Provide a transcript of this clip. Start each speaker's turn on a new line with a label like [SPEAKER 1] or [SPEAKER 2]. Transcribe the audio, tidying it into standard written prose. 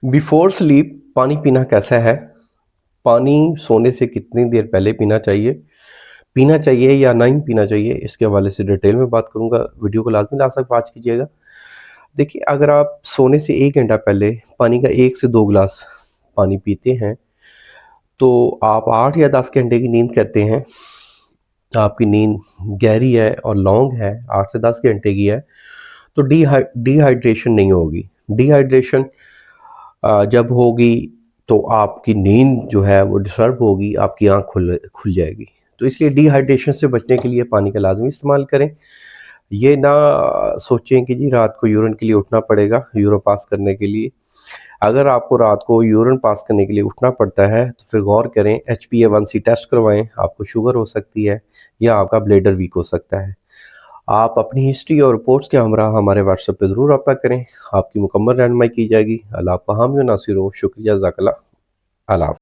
[SPEAKER 1] Before sleep पानी पीना कैसा है? पानी सोने से कितनी देर पहले पीना चाहिए या नहीं पीना चाहिए, इसके हवाले से डिटेल में बात करूँगा। वीडियो को लाज़मी लास्ट तक वॉच कीजिएगा। देखिए, अगर आप सोने से 1 घंटा पहले पानी का 1 से 2 गिलास पानी पीते हैं, तो आप 8 या 10 घंटे की नींद करते हैं। आपकी नींद गहरी है और लॉन्ग है, 8 से 10 घंटे की है, तो डिहाइड्रेशन नहीं होगी। डिहाइड्रेशन जब होगी तो आपकी नींद जो है वो डिस्टर्ब होगी, आपकी आँख खुल जाएगी। तो इसलिए डिहाइड्रेशन से बचने के लिए पानी का लाज़मी इस्तेमाल करें। ये ना सोचें कि जी रात को यूरिन के लिए उठना पड़ेगा, यूरिन पास करने के लिए। अगर आपको रात को यूरिन पास करने के लिए उठना पड़ता है, तो फिर गौर करें, HbA1c टेस्ट करवाएँ, आपको शुगर हो सकती है या आपका ब्लैडर वीक हो सकता है। आप अपनी हिस्ट्री और रिपोर्ट्स के हमरा हमारे व्हाट्सएप पे ज़रूर रब्ता करें, आपकी मुकम्मल रहनुमाई की जाएगी। अल्लाह आपका हामी व नासिर हो। शुक्रिया, जज़ाकल्लाह। अल्लाह हाफ़िज़।